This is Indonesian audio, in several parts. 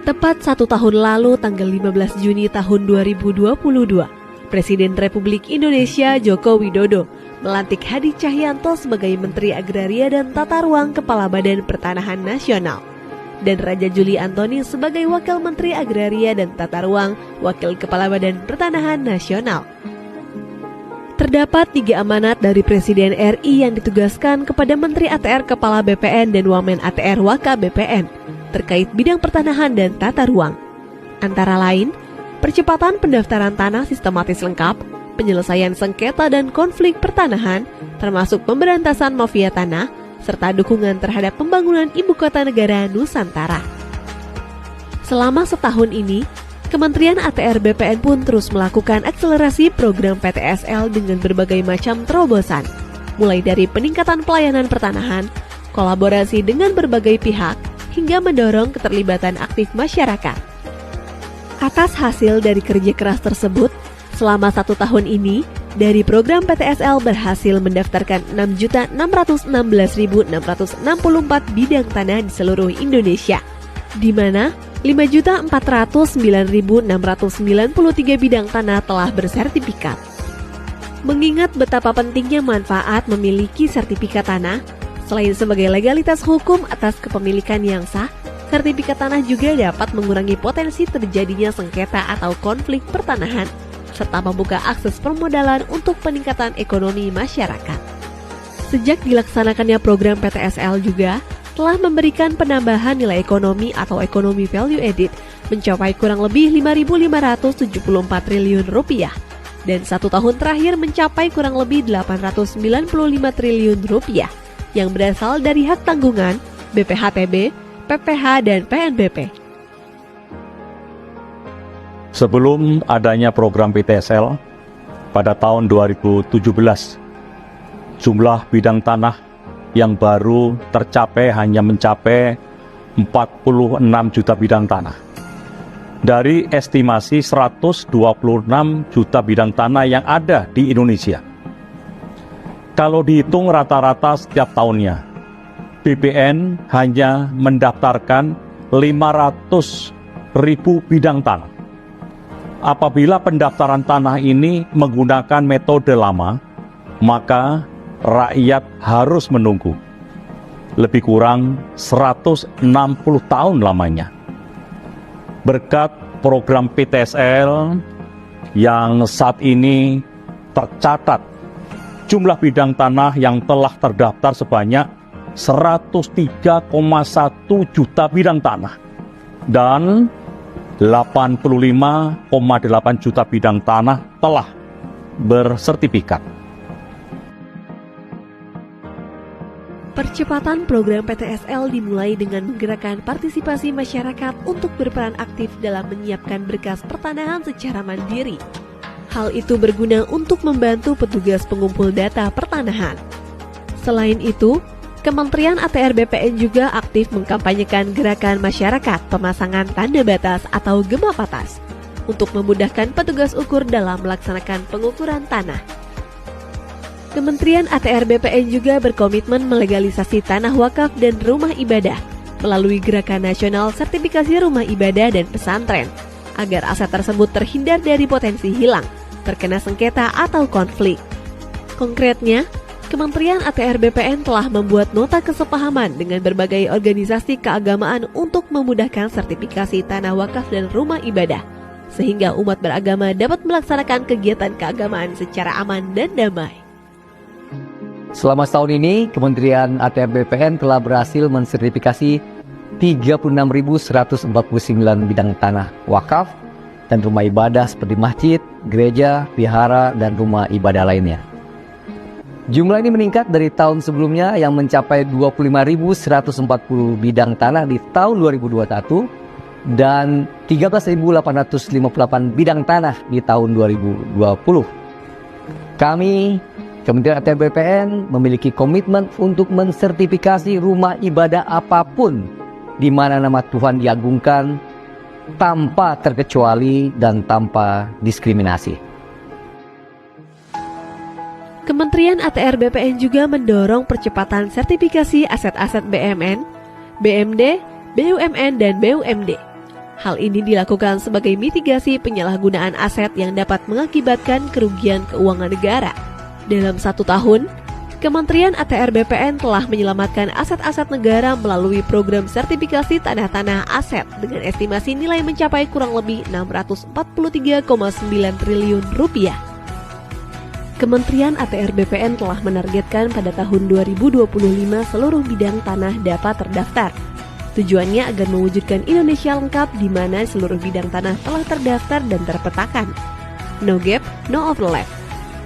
Tepat 1 tahun lalu, tanggal 15 Juni tahun 2022, Presiden Republik Indonesia Joko Widodo melantik Hadi Cahyanto sebagai Menteri Agraria dan Tata Ruang Kepala Badan Pertanahan Nasional, dan Raja Juli Antoni sebagai Wakil Menteri Agraria dan Tata Ruang Wakil Kepala Badan Pertanahan Nasional. Terdapat 3 amanat dari Presiden RI yang ditugaskan kepada Menteri ATR Kepala BPN dan Wamen ATR Waka BPN terkait bidang pertanahan dan tata ruang. Antara lain, percepatan pendaftaran tanah sistematis lengkap, penyelesaian sengketa dan konflik pertanahan, termasuk pemberantasan mafia tanah, serta dukungan terhadap pembangunan ibu kota negara Nusantara. Selama setahun ini, Kementerian ATR BPN pun terus melakukan akselerasi program PTSL dengan berbagai macam terobosan, mulai dari peningkatan pelayanan pertanahan, kolaborasi dengan berbagai pihak, hingga mendorong keterlibatan aktif masyarakat. Atas hasil dari kerja keras tersebut, selama 1 tahun ini, dari program PTSL berhasil mendaftarkan 6.616.664 bidang tanah di seluruh Indonesia, di mana 5.409.693 bidang tanah telah bersertifikat. Mengingat betapa pentingnya manfaat memiliki sertifikat tanah, selain sebagai legalitas hukum atas kepemilikan yang sah, sertifikat tanah juga dapat mengurangi potensi terjadinya sengketa atau konflik pertanahan, serta membuka akses permodalan untuk peningkatan ekonomi masyarakat. Sejak dilaksanakannya program PTSL juga telah memberikan penambahan nilai ekonomi atau ekonomi value added mencapai kurang lebih 5.574 triliun rupiah, dan 1 tahun terakhir mencapai kurang lebih 895 triliun rupiah yang berasal dari hak tanggungan, BPHTB, PPH, dan PNBP. Sebelum adanya program PTSL, pada tahun 2017, jumlah bidang tanah yang baru tercapai hanya mencapai 46 juta bidang tanah. Dari estimasi 126 juta bidang tanah yang ada di Indonesia. Kalau dihitung rata-rata setiap tahunnya, BPN hanya mendaftarkan 500.000 bidang tanah. Apabila pendaftaran tanah ini menggunakan metode lama, maka rakyat harus menunggu lebih kurang 160 tahun lamanya. Berkat program PTSL yang saat ini tercatat jumlah bidang tanah yang telah terdaftar sebanyak 103,1 juta bidang tanah dan 85,8 juta bidang tanah telah bersertifikat. Percepatan program PTSL dimulai dengan menggerakkan partisipasi masyarakat untuk berperan aktif dalam menyiapkan berkas pertanahan secara mandiri. Hal itu berguna untuk membantu petugas pengumpul data pertanahan. Selain itu, Kementerian ATR BPN juga aktif mengkampanyekan gerakan masyarakat pemasangan tanda batas atau gema batas untuk memudahkan petugas ukur dalam melaksanakan pengukuran tanah. Kementerian ATR BPN juga berkomitmen melegalisasi tanah wakaf dan rumah ibadah melalui Gerakan Nasional Sertifikasi Rumah Ibadah dan Pesantren, agar aset tersebut terhindar dari potensi hilang, terkena sengketa atau konflik. Konkretnya, Kementerian ATR BPN telah membuat nota kesepahaman dengan berbagai organisasi keagamaan untuk memudahkan sertifikasi tanah wakaf dan rumah ibadah, sehingga umat beragama dapat melaksanakan kegiatan keagamaan secara aman dan damai. Selama setahun ini, Kementerian ATR BPN telah berhasil mensertifikasi 36.149 bidang tanah wakaf dan rumah ibadah seperti masjid, gereja, vihara, dan rumah ibadah lainnya. Jumlah ini meningkat dari tahun sebelumnya yang mencapai 25.140 bidang tanah di tahun 2021 dan 13.858 bidang tanah di tahun 2020. Kami, Kementerian ATR BPN, memiliki komitmen untuk mensertifikasi rumah ibadah apapun di mana nama Tuhan diagungkan tanpa terkecuali dan tanpa diskriminasi. Kementerian ATR BPN juga mendorong percepatan sertifikasi aset-aset BMN, BMD, BUMN, dan BUMD. Hal ini dilakukan sebagai mitigasi penyalahgunaan aset yang dapat mengakibatkan kerugian keuangan negara. Dalam 1 tahun, Kementerian ATR BPN telah menyelamatkan aset-aset negara melalui program sertifikasi tanah-tanah aset dengan estimasi nilai mencapai kurang lebih 643,9 triliun rupiah. Kementerian ATR BPN telah menargetkan pada tahun 2025 seluruh bidang tanah dapat terdaftar. Tujuannya agar mewujudkan Indonesia lengkap di mana seluruh bidang tanah telah terdaftar dan terpetakan. No gap, no overlap.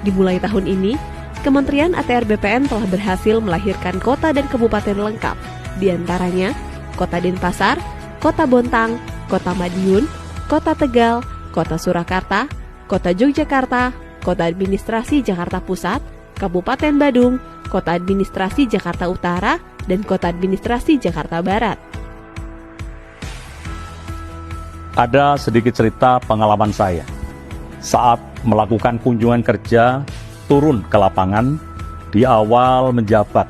Dimulai tahun ini, Kementerian ATR BPN telah berhasil melahirkan kota dan kabupaten lengkap, di antaranya Kota Denpasar, Kota Bontang, Kota Madiun, Kota Tegal, Kota Surakarta, Kota Yogyakarta, Kota Administrasi Jakarta Pusat, Kabupaten Badung, Kota Administrasi Jakarta Utara, dan Kota Administrasi Jakarta Barat. Ada sedikit cerita pengalaman saya saat melakukan kunjungan kerja turun ke lapangan di awal menjabat.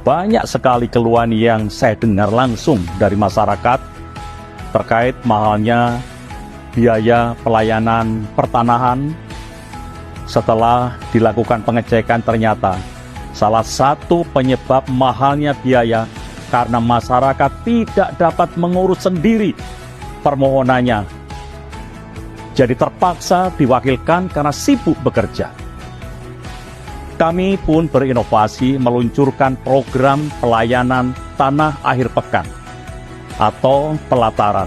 Banyak sekali keluhan yang saya dengar langsung dari masyarakat terkait mahalnya biaya pelayanan pertanahan. Setelah dilakukan pengecekan, ternyata salah satu penyebab mahalnya biaya karena masyarakat tidak dapat mengurus sendiri permohonannya. Jadi terpaksa diwakilkan karena sibuk bekerja. Kami pun berinovasi meluncurkan program pelayanan tanah akhir pekan atau pelataran,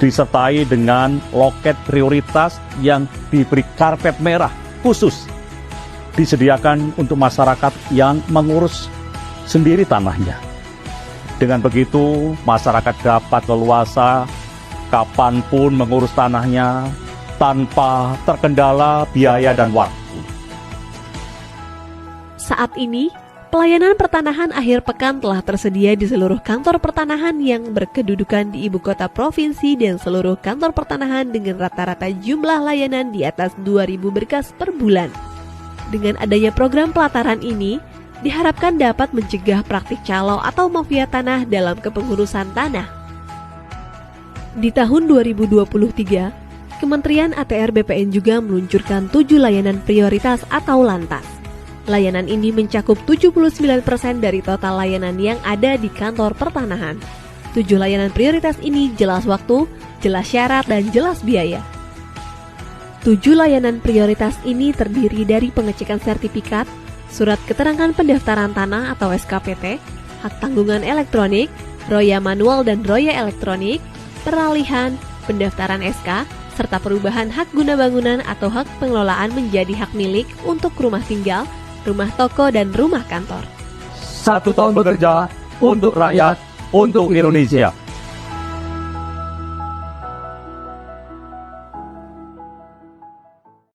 disertai dengan loket prioritas yang diberi karpet merah khusus disediakan untuk masyarakat yang mengurus sendiri tanahnya. Dengan begitu, masyarakat dapat leluasa kapanpun mengurus tanahnya tanpa terkendala biaya dan waktu. Saat ini, pelayanan pertanahan akhir pekan telah tersedia di seluruh kantor pertanahan yang berkedudukan di ibu kota provinsi dan seluruh kantor pertanahan dengan rata-rata jumlah layanan di atas 2.000 berkas per bulan. Dengan adanya program pelataran ini, diharapkan dapat mencegah praktik calo atau mafia tanah dalam kepengurusan tanah. Di tahun 2023, Kementerian ATR BPN juga meluncurkan 7 layanan prioritas atau lantas. Layanan ini mencakup 79% dari total layanan yang ada di kantor pertanahan. 7 layanan prioritas ini jelas waktu, jelas syarat, dan jelas biaya. 7 layanan prioritas ini terdiri dari pengecekan sertifikat, surat keterangan pendaftaran tanah atau SKPT, hak tanggungan elektronik, roya manual dan roya elektronik, peralihan, pendaftaran SK, serta perubahan hak guna bangunan atau hak pengelolaan menjadi hak milik untuk rumah tinggal, rumah toko, dan rumah kantor. 1 tahun bekerja untuk rakyat, untuk Indonesia.